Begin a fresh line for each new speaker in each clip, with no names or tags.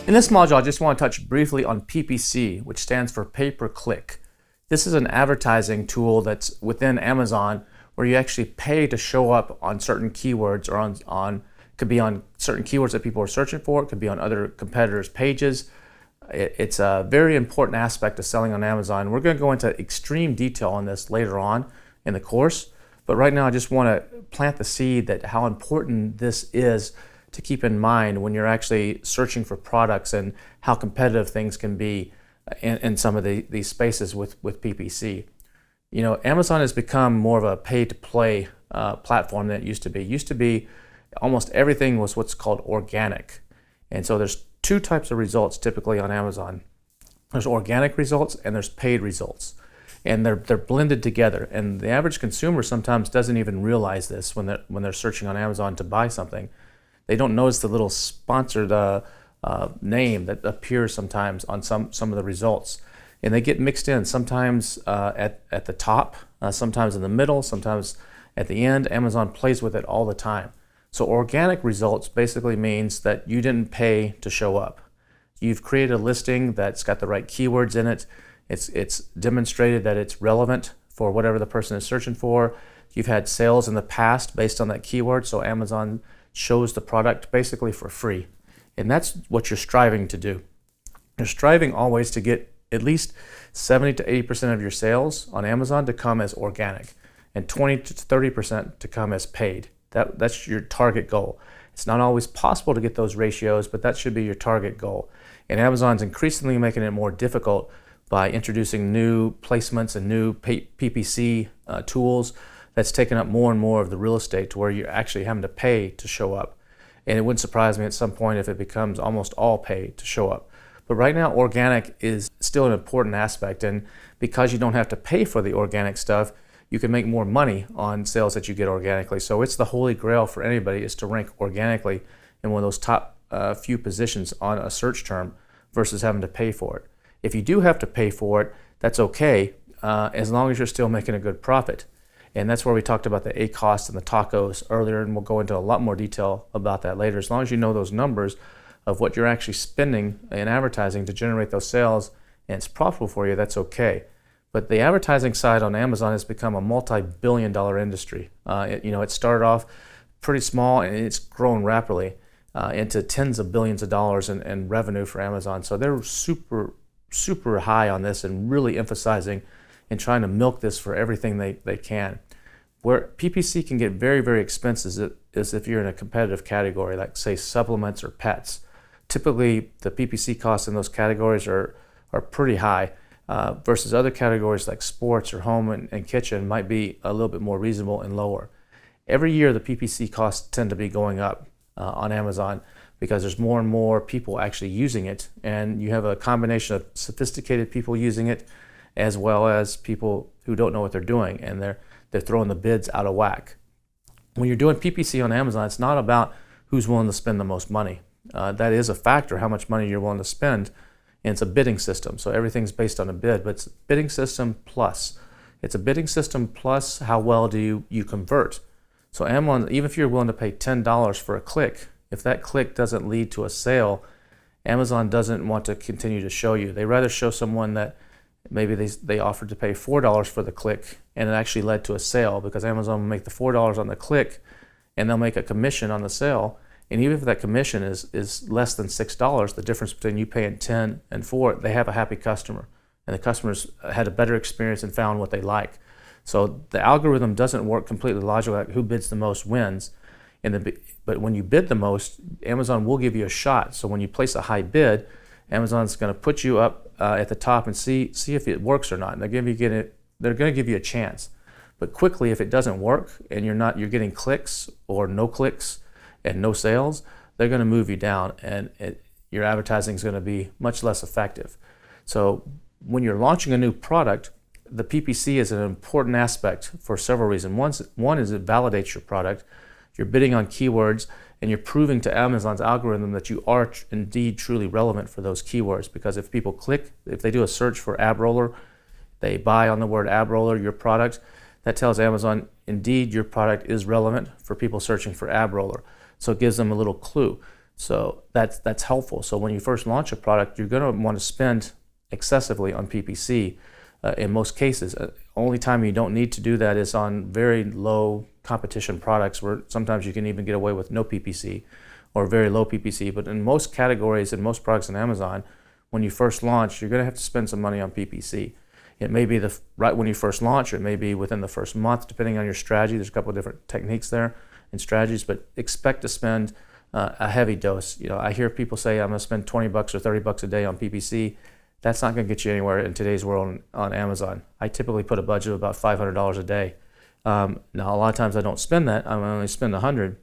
In this module, I just want to touch briefly on PPC, which stands for pay-per-click. This is an advertising tool that's within Amazon where you actually pay to show up on certain keywords or could be on certain keywords that people are searching for, it could be on other competitors' pages. It's a very important aspect of selling on Amazon. We're going to go into extreme detail on this later on in the course, but right now I just want to plant the seed that how important this is to keep in mind when you're actually searching for products and how competitive things can be in some of these spaces with PPC. You know, Amazon has become more of a pay-to-play platform than it used to be. It used to be almost everything was what's called organic. And so there's two types of results typically on Amazon. There's organic results and there's paid results. And they're blended together. And the average consumer sometimes doesn't even realize this when they're searching on Amazon to buy something. They don't notice the little sponsored name that appears sometimes on some of the results. And they get mixed in, sometimes at the top, sometimes in the middle, sometimes at the end. Amazon plays with it all the time. So organic results basically means that you didn't pay to show up. You've created a listing that's got the right keywords in it. It's demonstrated that it's relevant for whatever the person is searching for. You've had sales in the past based on that keyword, so Amazon shows the product basically for free. And that's what you're striving to do. You're striving always to get at least 70 to 80% of your sales on Amazon to come as organic and 20 to 30% to come as paid. That's your target goal. It's not always possible to get those ratios, but that should be your target goal. And Amazon's increasingly making it more difficult by introducing new placements and new PPC tools that's taken up more and more of the real estate to where you're actually having to pay to show up. And it wouldn't surprise me at some point if it becomes almost all pay to show up. But right now, organic is still an important aspect. And because you don't have to pay for the organic stuff, you can make more money on sales that you get organically. So it's the holy grail for anybody is to rank organically in one of those top few positions on a search term versus having to pay for it. If you do have to pay for it, that's okay, as long as you're still making a good profit. And that's where we talked about the ACoS and the TACoS earlier, and we'll go into a lot more detail about that later. As long as you know those numbers of what you're actually spending in advertising to generate those sales and it's profitable for you, that's okay. But the advertising side on Amazon has become a multi-billion-dollar industry. It started off pretty small and it's grown rapidly into tens of billions of dollars in revenue for Amazon. So they're super high on this and really emphasizing and trying to milk this for everything they can. Where PPC can get very, very expensive is if you're in a competitive category, like say supplements or pets. Typically, the PPC costs in those categories are pretty high versus other categories like sports or home and kitchen might be a little bit more reasonable and lower. Every year, the PPC costs tend to be going up on Amazon because there's more and more people actually using it, and you have a combination of sophisticated people using it as well as people who don't know what they're doing, and they're throwing the bids out of whack. When you're doing PPC on Amazon, it's not about who's willing to spend the most money. That is a factor, how much money you're willing to spend, and it's a bidding system. So everything's based on a bid, but it's a bidding system plus. It's a bidding system plus how well do you convert. So Amazon, even if you're willing to pay $10 for a click, if that click doesn't lead to a sale, Amazon doesn't want to continue to show you. They rather show someone that maybe they offered to pay $4 for the click and it actually led to a sale, because Amazon will make the $4 on the click and they'll make a commission on the sale. And even if that commission is less than $6, the difference between you paying 10 and 4, they have a happy customer. And the customers had a better experience and found what they like. So the algorithm doesn't work completely logically, like who bids the most wins. But when you bid the most, Amazon will give you a shot. So when you place a high bid, Amazon's going to put you up at the top and see if it works or not. And they're going to give you a chance. But quickly, if it doesn't work and you're getting clicks or no clicks and no sales, they're going to move you down, and your advertising is going to be much less effective. So when you're launching a new product, the PPC is an important aspect for several reasons. One is it validates your product. You're bidding on keywords and you're proving to Amazon's algorithm that you are indeed truly relevant for those keywords, because if people click, if they do a search for ab roller, they buy on the word ab roller, your product, that tells Amazon indeed your product is relevant for people searching for ab roller. So it gives them a little clue. So that's helpful. So when you first launch a product, you're going to want to spend excessively on PPC in most cases. Only time you don't need to do that is on very low competition products, where sometimes you can even get away with no PPC or very low PPC. But in most categories and most products on Amazon, when you first launch, you're going to have to spend some money on PPC. It may be right when you first launch, or it may be within the first month, depending on your strategy. There's a couple of different techniques there and strategies, but expect to spend a heavy dose. I hear people say, I'm going to spend $20 or $30 a day on PPC. That's not going to get you anywhere in today's world on Amazon. I typically put a budget of about $500 a day. Now, a lot of times I don't spend that. I only spend $100,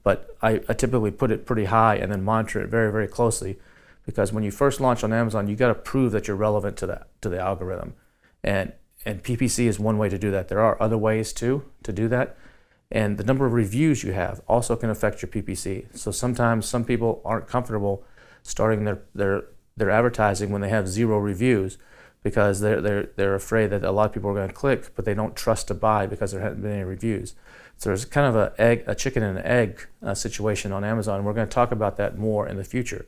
but I typically put it pretty high and then monitor it very, very closely, because when you first launch on Amazon, you got to prove that you're relevant to the algorithm, and PPC is one way to do that. There are other ways too to do that, and the number of reviews you have also can affect your PPC. So sometimes some people aren't comfortable starting their advertising when they have 0 reviews, because they're afraid that a lot of people are going to click, but they don't trust to buy because there haven't been any reviews. So there's kind of a chicken and an egg situation on Amazon, and we're going to talk about that more in the future.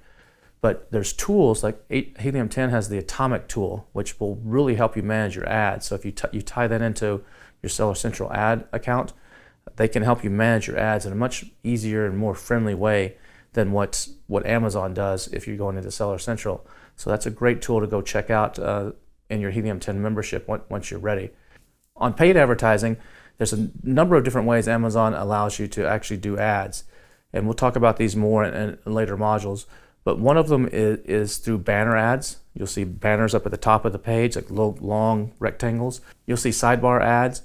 But there's tools like Helium 10 has the Atomic tool, which will really help you manage your ads. So if you tie that into your Seller Central ad account, they can help you manage your ads in a much easier and more friendly way than what Amazon does if you're going into Seller Central. So that's a great tool to go check out in your Helium 10 membership once you're ready. On paid advertising, there's a number of different ways Amazon allows you to actually do ads. And we'll talk about these more in later modules. But one of them is through banner ads. You'll see banners up at the top of the page, like long rectangles. You'll see sidebar ads.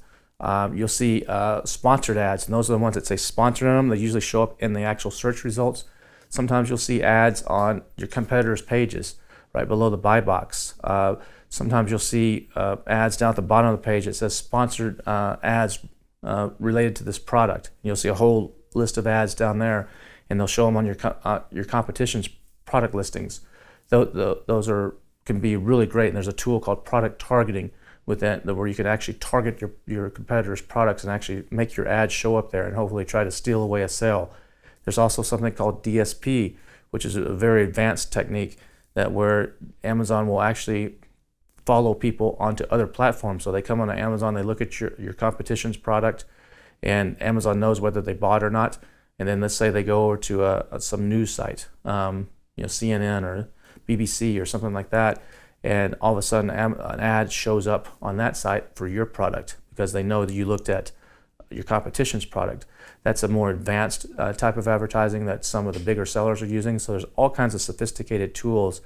You'll see sponsored ads, and those are the ones that say sponsored on them. They usually show up in the actual search results. Sometimes you'll see ads on your competitors' pages, right below the buy box. Sometimes you'll see ads down at the bottom of the page that says sponsored ads related to this product. You'll see a whole list of ads down there, and they'll show them on your competition's product listings. Those can be really great, and there's a tool called product targeting with that, where you can actually target your competitors' products and actually make your ads show up there and hopefully try to steal away a sale. There's also something called DSP, which is a very advanced technique where Amazon will actually follow people onto other platforms. So they come onto Amazon, they look at your competition's product, and Amazon knows whether they bought or not. And then let's say they go over to some news site, CNN or BBC or something like that, and all of a sudden an ad shows up on that site for your product because they know that you looked at your competition's product. That's a more advanced type of advertising that some of the bigger sellers are using. So there's all kinds of sophisticated tools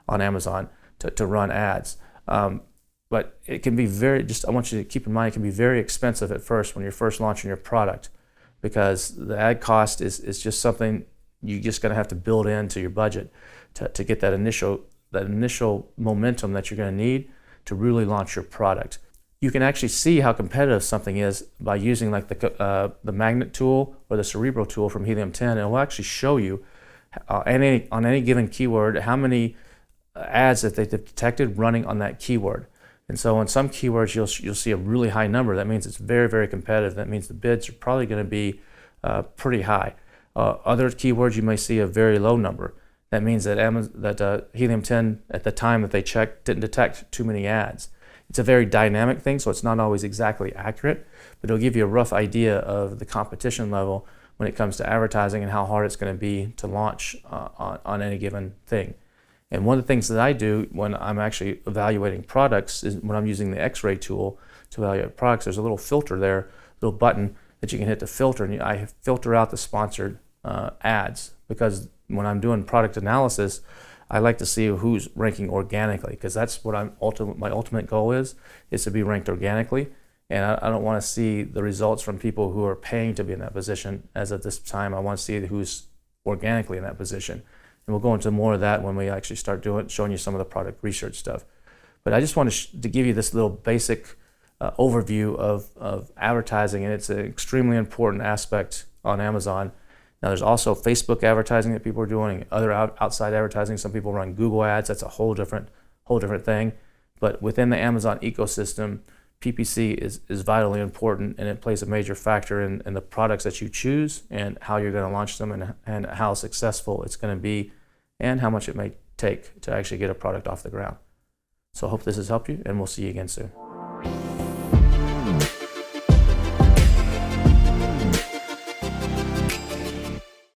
on Amazon to run ads. But it can be I want you to keep in mind, it can be very expensive at first when you're first launching your product, because the ad cost is just something you're just going to have to build into your budget to get that initial momentum that you're going to need to really launch your product. You can actually see how competitive something is by using like the magnet tool or the Cerebro tool from Helium 10. It will actually show you on any given keyword how many ads that they've detected running on that keyword. And so on some keywords, you'll see a really high number. That means it's very, very competitive. That means the bids are probably going to be pretty high. Other keywords, you may see a very low number. That means that Helium 10, at the time that they checked, didn't detect too many ads. It's a very dynamic thing, so it's not always exactly accurate, but it'll give you a rough idea of the competition level when it comes to advertising and how hard it's going to be to launch on any given thing. And one of the things that I do when I'm actually evaluating products is when I'm using the X-ray tool to evaluate products, there's a little filter there, a little button that you can hit to filter, and I filter out the sponsored ads, because when I'm doing product analysis, I like to see who's ranking organically, because that's what my ultimate goal is to be ranked organically. And I don't want to see the results from people who are paying to be in that position. As of this time, I want to see who's organically in that position. And we'll go into more of that when we actually start showing you some of the product research stuff. But I just wanted to give you this little basic overview of advertising, and it's an extremely important aspect on Amazon. Now, there's also Facebook advertising that people are doing, other outside advertising. Some people run Google ads. That's a whole different thing. But within the Amazon ecosystem, PPC is vitally important, and it plays a major factor in the products that you choose and how you're going to launch them, and how successful it's going to be, and how much it may take to actually get a product off the ground. So I hope this has helped you, and we'll see you again soon.